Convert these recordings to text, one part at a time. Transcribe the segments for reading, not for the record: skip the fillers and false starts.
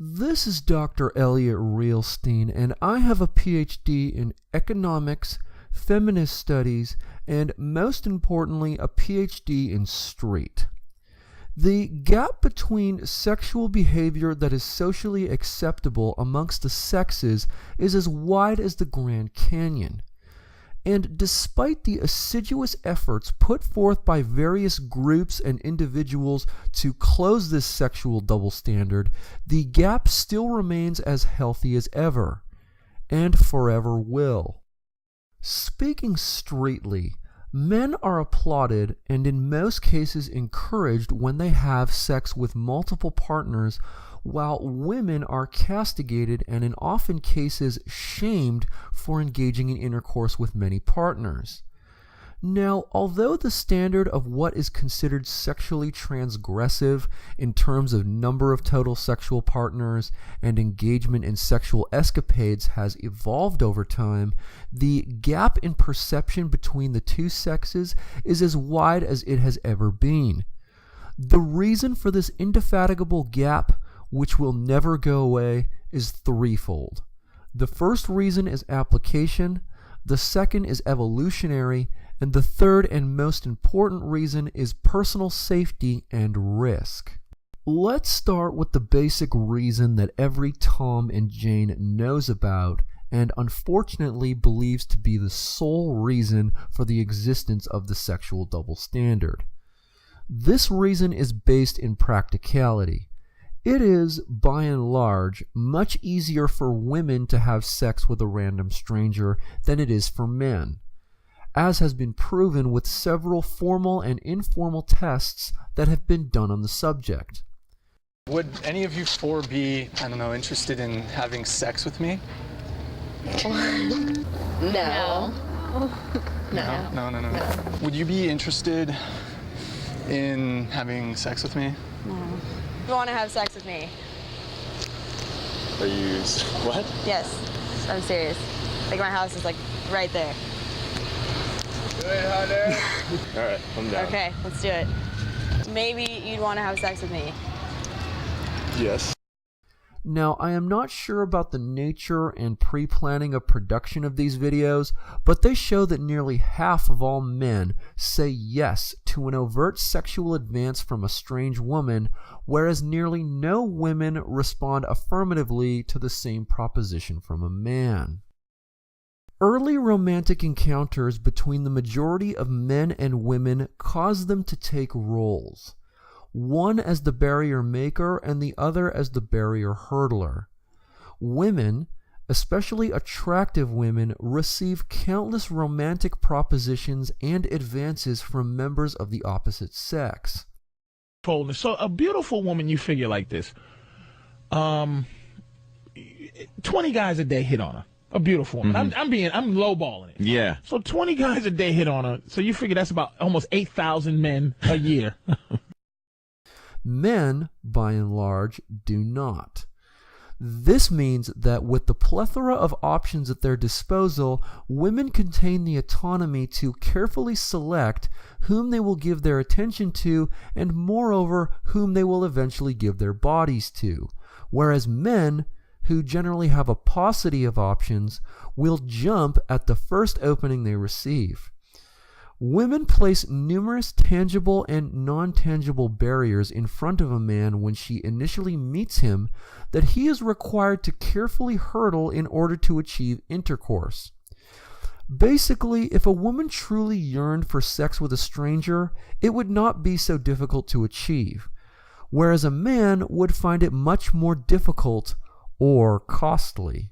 This is Dr. Elliot Realsteen, and I have a PhD in economics, feminist studies, and most importantly, a PhD in street. The gap between sexual behavior that is socially acceptable amongst the sexes is as wide as the Grand Canyon. And despite the assiduous efforts put forth by various groups and individuals to close this sexual double standard, the gap still remains as healthy as ever, and forever will. Speaking streetly, men are applauded and in most cases encouraged when they have sex with multiple partners, while women are castigated and in often cases shamed for engaging in intercourse with many partners. Now, although the standard of what is considered sexually transgressive in terms of number of total sexual partners and engagement in sexual escapades has evolved over time, the gap in perception between the two sexes is as wide as it has ever been. The reason for this indefatigable gap, which will never go away, is threefold. The first reason is application, the second is evolutionary, and the third and most important reason is personal safety and risk. Let's start with the basic reason that every Tom and Jane knows about and unfortunately believes to be the sole reason for the existence of the sexual double standard. This reason is based in practicality. It is, by and large, much easier for women to have sex with a random stranger than it is for men, as has been proven with several formal and informal tests that have been done on the subject. Would any of you four be, interested in having sex with me? No. No. Would you be interested in having sex with me? No. You want to have sex with me? Are you... what? Yes, I'm serious. Like, my house is, right there. All right, I'm down. Okay, let's do it. Maybe you'd want to have sex with me. Yes. Now, I am not sure about the nature and pre-planning of production of these videos, but they show that nearly half of all men say yes to an overt sexual advance from a strange woman, whereas nearly no women respond affirmatively to the same proposition from a man. Early romantic encounters between the majority of men and women cause them to take roles, one as the barrier maker and the other as the barrier hurdler. Women, especially attractive women, receive countless romantic propositions and advances from members of the opposite sex. So a beautiful woman, you figure like this, 20 guys a day hit on her. A beautiful woman. Mm-hmm. I'm lowballing it. Yeah. So 20 guys a day hit on her. So you figure that's about almost 8,000 men a year. Men, by and large, do not. This means that with the plethora of options at their disposal, women contain the autonomy to carefully select whom they will give their attention to and, moreover, whom they will eventually give their bodies to, whereas men, who generally have a paucity of options, will jump at the first opening they receive. Women place numerous tangible and non-tangible barriers in front of a man when she initially meets him that he is required to carefully hurdle in order to achieve intercourse. Basically, if a woman truly yearned for sex with a stranger, it would not be so difficult to achieve, whereas a man would find it much more difficult or costly.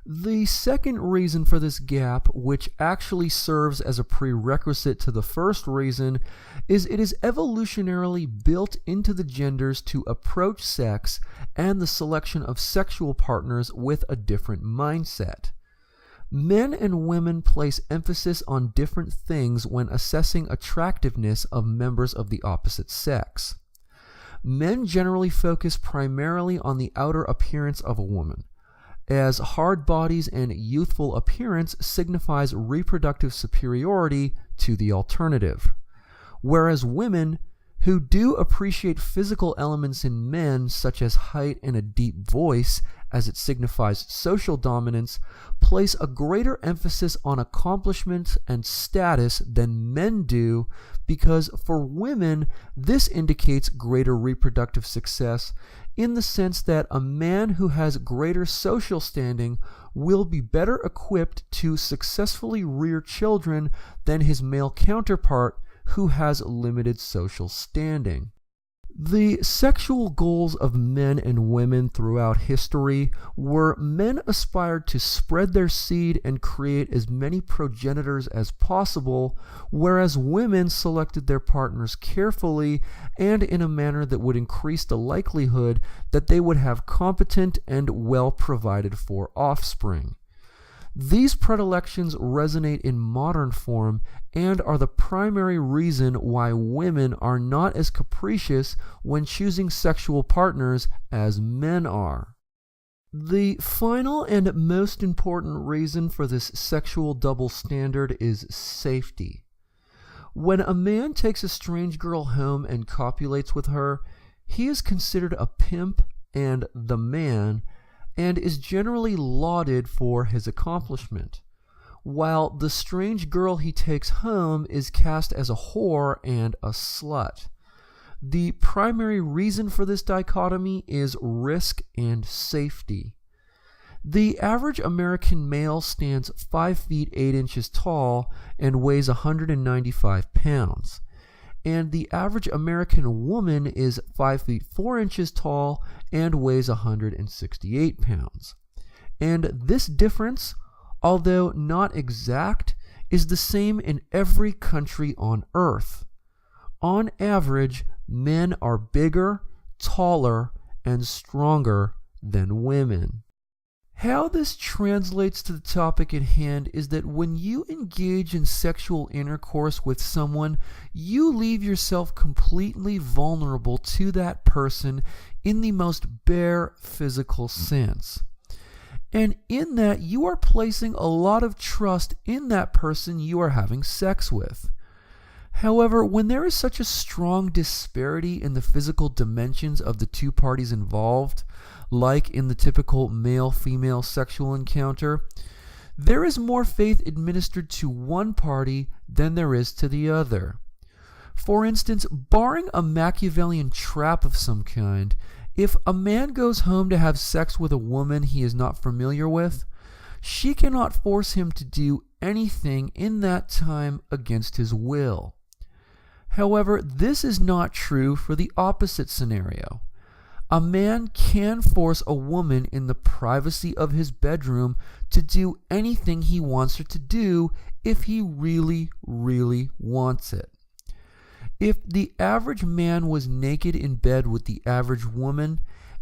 The second reason for this gap, which actually serves as a prerequisite to the first reason, is it is evolutionarily built into the genders to approach sex and the selection of sexual partners with a different mindset. Men and women place emphasis on different things when assessing attractiveness of members of the opposite sex. Men generally focus primarily on the outer appearance of a woman, as hard bodies and youthful appearance signifies reproductive superiority to the alternative, whereas women, who do appreciate physical elements in men such as height and a deep voice, as it signifies social dominance, place a greater emphasis on accomplishments and status than men do, because for women this indicates greater reproductive success, in the sense that a man who has greater social standing will be better equipped to successfully rear children than his male counterpart who has limited social standing. The sexual goals of men and women throughout history were men aspired to spread their seed and create as many progenitors as possible, whereas women selected their partners carefully and in a manner that would increase the likelihood that they would have competent and well provided for offspring. These predilections resonate in modern form and are the primary reason why women are not as capricious when choosing sexual partners as men are. The final and most important reason for this sexual double standard is safety. When a man takes a strange girl home and copulates with her, he is considered a pimp and the man, and is generally lauded for his accomplishment, while the strange girl he takes home is cast as a whore and a slut. The primary reason for this dichotomy is risk and safety. The average American male stands 5 feet 8 inches tall and weighs 195 pounds. And the average American woman is 5 feet 4 inches tall and weighs 168 pounds. And this difference, although not exact, is the same in every country on earth. On average, men are bigger, taller, and stronger than women. How this translates to the topic at hand is that when you engage in sexual intercourse with someone, you leave yourself completely vulnerable to that person in the most bare physical sense. And in that, you are placing a lot of trust in that person you are having sex with. However, when there is such a strong disparity in the physical dimensions of the two parties involved, like in the typical male-female sexual encounter, there is more faith administered to one party than there is to the other. For instance, barring a Machiavellian trap of some kind, if a man goes home to have sex with a woman he is not familiar with, she cannot force him to do anything in that time against his will. However, this is not true for the opposite scenario. A man can force a woman in the privacy of his bedroom to do anything he wants her to do if he really, really wants it. If the average man was naked in bed with the average woman,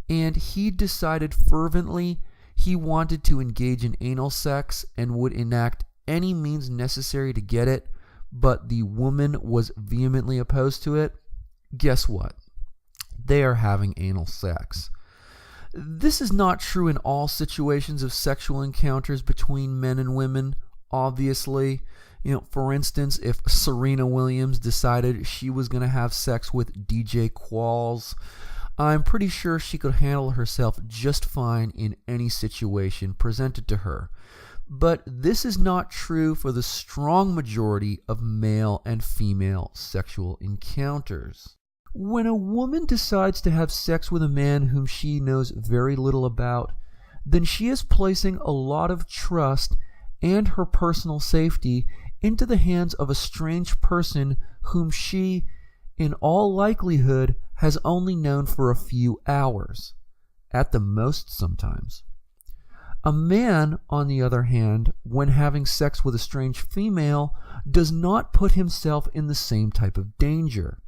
and he decided fervently he wanted to engage in anal sex and would enact any means necessary to get it, but the woman was vehemently opposed to it, guess what? They are having anal sex. This is not true in all situations of sexual encounters between men and women, obviously. For instance, if Serena Williams decided she was going to have sex with DJ Qualls, I'm pretty sure she could handle herself just fine in any situation presented to her. But this is not true for the strong majority of male and female sexual encounters. When a woman decides to have sex with a man whom she knows very little about, then she is placing a lot of trust and her personal safety into the hands of a strange person whom she, in all likelihood, has only known for a few hours, at the most sometimes. A man, on the other hand, when having sex with a strange female, does not put himself in the same type of danger.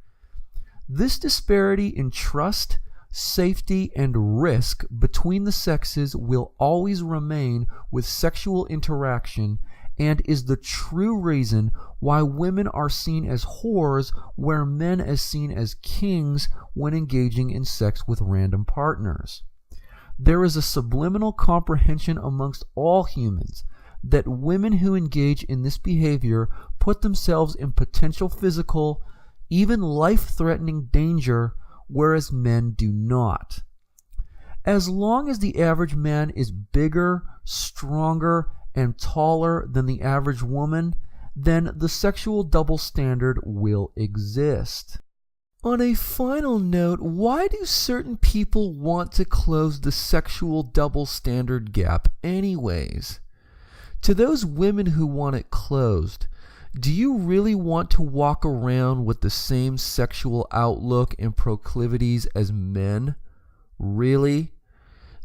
This disparity in trust, safety, and risk between the sexes will always remain with sexual interaction and is the true reason why women are seen as whores where men are seen as kings when engaging in sex with random partners. There is a subliminal comprehension amongst all humans that women who engage in this behavior put themselves in potential physical, even life-threatening danger, whereas men do not. As long as the average man is bigger, stronger, and taller than the average woman, then the sexual double standard will exist. On a final note, why do certain people want to close the sexual double standard gap anyways? To those women who want it closed, do you really want to walk around with the same sexual outlook and proclivities as men? Really?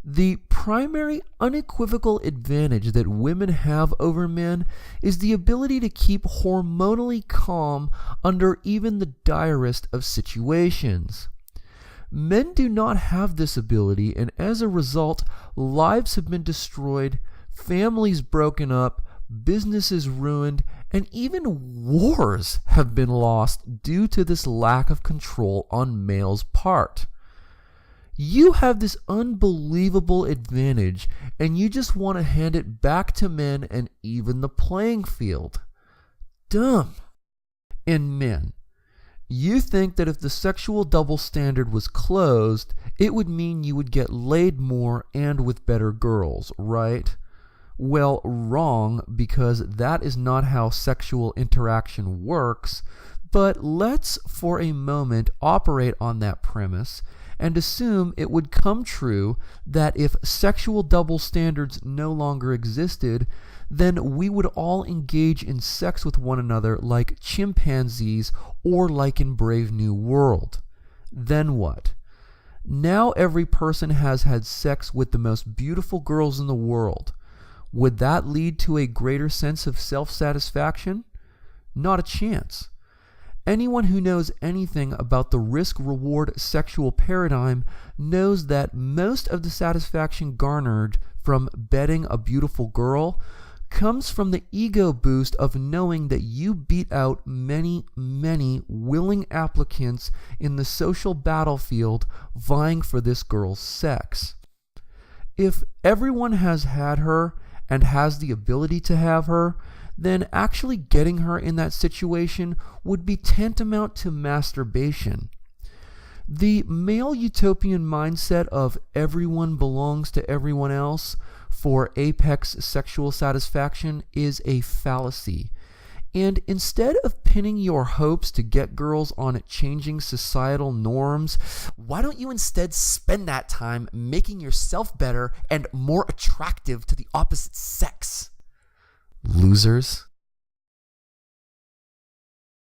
The primary unequivocal advantage that women have over men is the ability to keep hormonally calm under even the direst of situations. Men do not have this ability, and as a result, lives have been destroyed, families broken up, businesses ruined, and even wars have been lost due to this lack of control on males' part. You have this unbelievable advantage, and you just want to hand it back to men and even the playing field. Dumb. And men, you think that if the sexual double standard was closed, it would mean you would get laid more and with better girls, right? Well, wrong, because that is not how sexual interaction works, but let's for a moment operate on that premise and assume it would come true that if sexual double standards no longer existed, then we would all engage in sex with one another like chimpanzees or like in Brave New World. Then what? Now every person has had sex with the most beautiful girls in the world. Would that lead to a greater sense of self-satisfaction? Not a chance. Anyone who knows anything about the risk-reward sexual paradigm knows that most of the satisfaction garnered from bedding a beautiful girl comes from the ego boost of knowing that you beat out many, many willing applicants in the social battlefield vying for this girl's sex. If everyone has had her and has the ability to have her, then actually getting her in that situation would be tantamount to masturbation. The male utopian mindset of everyone belongs to everyone else for apex sexual satisfaction is a fallacy. And instead of pinning your hopes to get girls on changing societal norms, why don't you instead spend that time making yourself better and more attractive to the opposite sex? Losers.